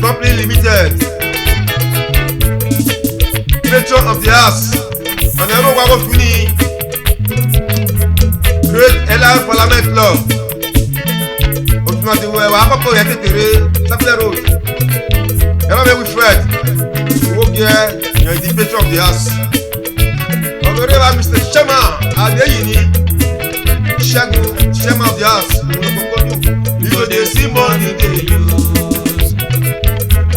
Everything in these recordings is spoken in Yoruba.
Company Limited, patron of the house, and I know what was winning. Great Ella Parliament Club. Ultimately, we are up for the Sapler Road. Hello, with Fred. Work here, you are the patron of the house. Honorable Mr. Shema, Adeyini, Shagun, Shema of the house. You go dey see money they use.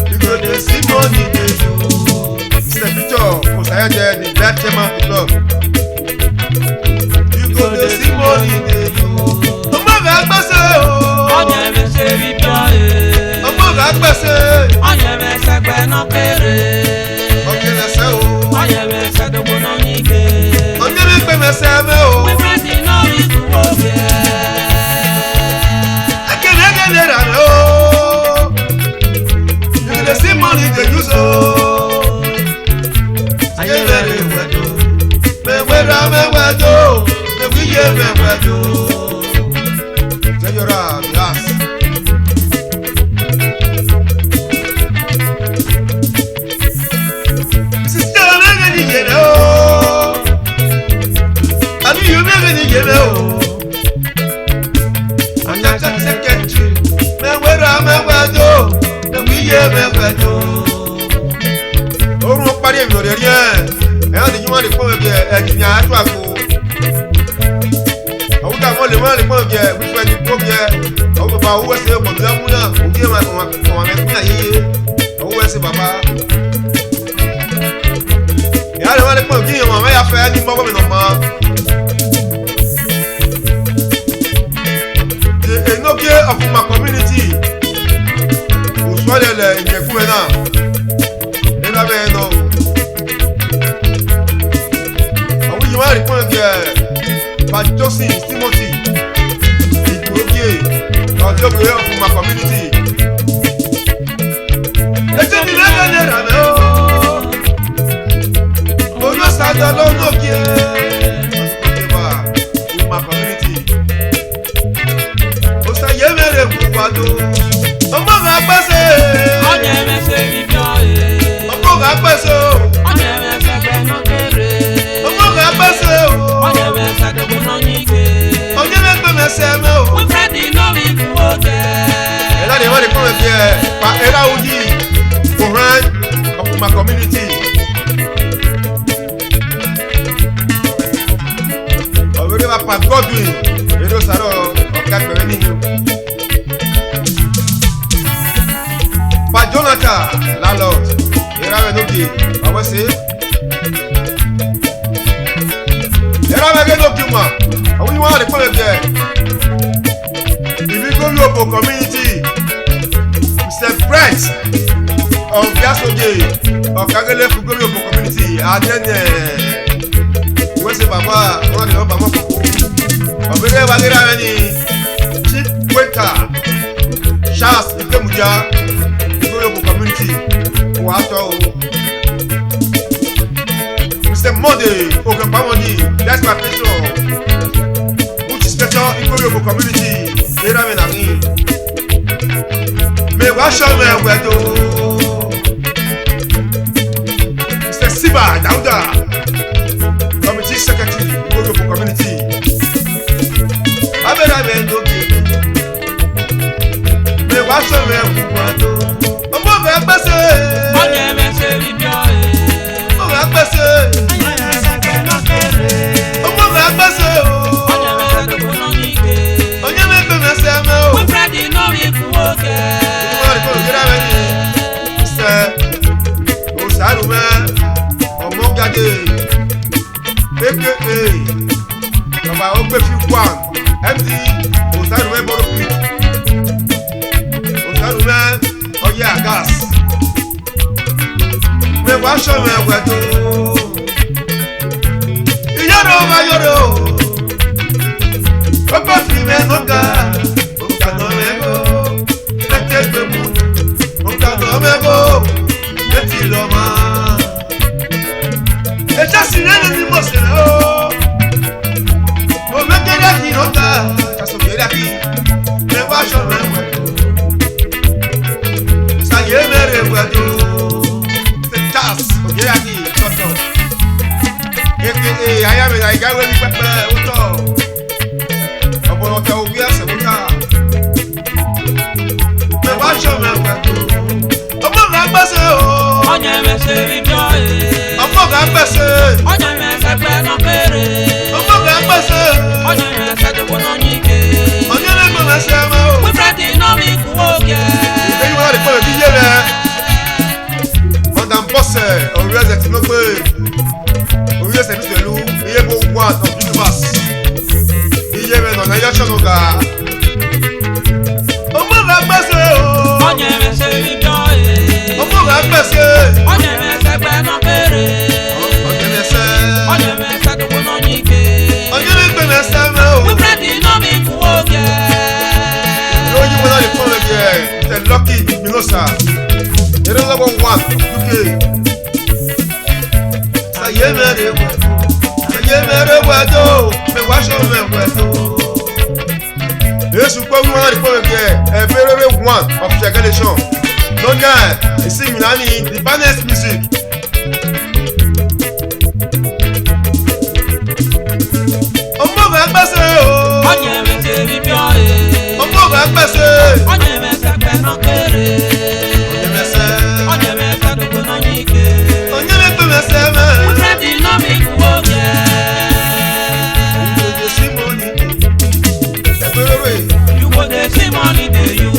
You go dey see money they use. Mr. Victor Osayede, the black chairman of the club. You go dey see money they use. Ọmọ gà gbèsè o. Ọ̀yẹ̀ mi ṣe rí bí ọ̀yẹ̀. Ọmọ gà gbèsè. Ọ̀yẹ̀ mi ṣẹgbẹ́ náà kéré. Ọ̀yẹ̀ lẹ́sẹ̀ o. Ọ̀yẹ̀ mi ṣẹ́dọ̀gbọ́n náà yíké. Ọ̀yẹ̀ mi gbé mẹ́sẹ̀ mẹ́ o. Wíwẹ́ ti náà rí ìdúró bẹ́ẹ̀. You dey see money they use o. Ayé lẹ́rìí wẹ̀dọ̀, mẹ́wẹ́rẹ́ mẹ́wẹ́dọ̀, mẹ́wíyé mẹ́wẹ́dọ̀. Sẹ́yọ̀rọ̀ àbíyás. Sísè mẹ́rin ni yẹ̀rẹ̀ o. Àníyàn mẹ́rin ni yẹ̀rẹ̀ o. Àjàjà sẹ́kẹ̀tì, mẹ́wẹ́rẹ́ mẹ́wẹ́dọ̀. Mẹ́wíyé mẹ́wẹ́dọ̀. Orun parí èmi ò lè rí ẹ̀. Ẹ̀yọ́ ni yíwọ́n lè pọ́n mi ẹ̀jìn ní àátú àgbo. Àwọn tá a mọ̀ lè wọ́n lè pọ́n mi wípé ẹni kó mi àwọn bàbá owó ẹsẹ̀ pọ̀ tó mú náà òbí ẹ̀ wọ́n mẹ́kún àyèyé owó ẹsẹ̀ bàbá. Ìyá rẹ̀ wọ́n lè pọ́n mi kí ìyẹn mẹ́yà fẹ́ ní gbọ́gbọ́ mi nà mọ́. The Enoke of my community. le nyekuena. Ena be no. Awu yi wa ripon ke pa Johnson Timothy. Igbogye. Ojo gbe of my community. Eje ni le le ra me o. Oyo sada lo no ki. My community. Osa yemere buwado. Omo ga pese. Onye me se bibio e. Omo ga pese. Onye me se gbe no kere. Omo ga pese. Onye me se gbe no nyike. Onye me gbe me se me o. We Freddy no we kuoke. Ela de wale come here. Pa era uji. For of my community. Pa Godwin, Edo Saro, Oka Pereni. Pa Jonathan, landlord, Era Noki, Awase. Era Noki ma, and we want to call it there. If you go to your community, Mr. Prince of Gasoje, of Kagele Fugoyo community, and then where's the Baba, one of the Baba. Obere Wagira ni Chief Waiter Charles Ikemuja Igorobo community Wato Mr. Monday Okapamoni, that's my patron. Which is special Igorobo community Era Menami Me Washo Me Wedo Mr. Siba Dauda Committee Secretary Igorobo community Abera bendo ke. Me wa so me kuwado. Omo be pese. Onye me se bibio e. Omo be pese. Onye me se gbe no kere. Omo be pese o. Onye me se gbe no nyike. Onye me gbe me se me o. We Freddy no we kuoke. Omo ko gira me ni. Se o saru me. Omo gade. Baba ogbe fi kwan. MD Osarume Boropi Osarume Oye Agas Me washo me wedo Iyoro ma yoro Opa fi me noga Oka no mego Lete gbemu Oka no mego Leti loma Eja sinene ni mo sere o Nota, caso quiere aquí, me guacho me muerto. Saye me revuelto. Te chas, quiere aquí, toto. Que allá me da y cago en mi pepe, uto. Como no te hubiera se gusta. Me guacho me muerto. Omo ga pese o. Onye me se bibio e. Omo ga pese. Onye me se gbe no kere. Omo ga pese. Onye me se gbe no nyike. Onye me gbe me se me o. We Freddy no we kuoke. Eyi wa le po di ye le. Madame Bosse, Orieze Tinogbe. Orieze Nuselu, iye bo wa of universe. Iye me no na ya chonoga. Omo ga pese o. Onye me se bibio e. Omo ga pese. Onye me se gbe no kere. Onye me se. Onye me se gbe no nyike. Onye me gbe me se me o. We Freddy no we kuoke. You will not come again. The lucky Minosa. You're the number one. UK. Saye mere wedo. Me washo me wedo. Yes, you come on the again. A very one of Shagalation. No guy. You see me in the baddest music. Omo ga pese o. Onye me se bibio e. Omo ga pese. Onye me se gbe no kere. Onye me se. Onye me se gbe no nyike. Onye me gbe me se me. We Freddy no we kuoke. You go dey see money dey you.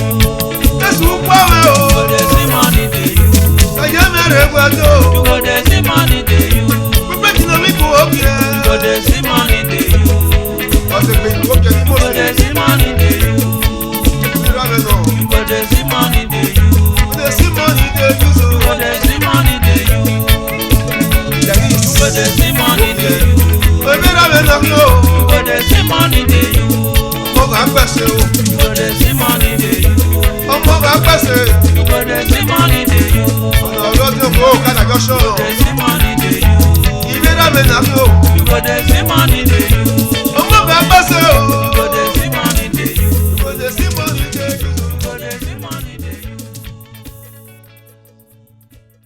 Jesu kwa me o. You go dey see money dey you. Saye mere wedo. You go dey see money dey you. Pepe tina mi ko okie. You go dey see money dey you. Ose pe ni okie ni mo You go dey se. see money dey you. Ira me no. You go dey see money dey you. Ode dey see money dey you. Èmi rà mí lọ kí o. You go dey see money dey you. Ọmọ kà gbèsè o. You go dey see money dey you. Ọmọ kà gbèsè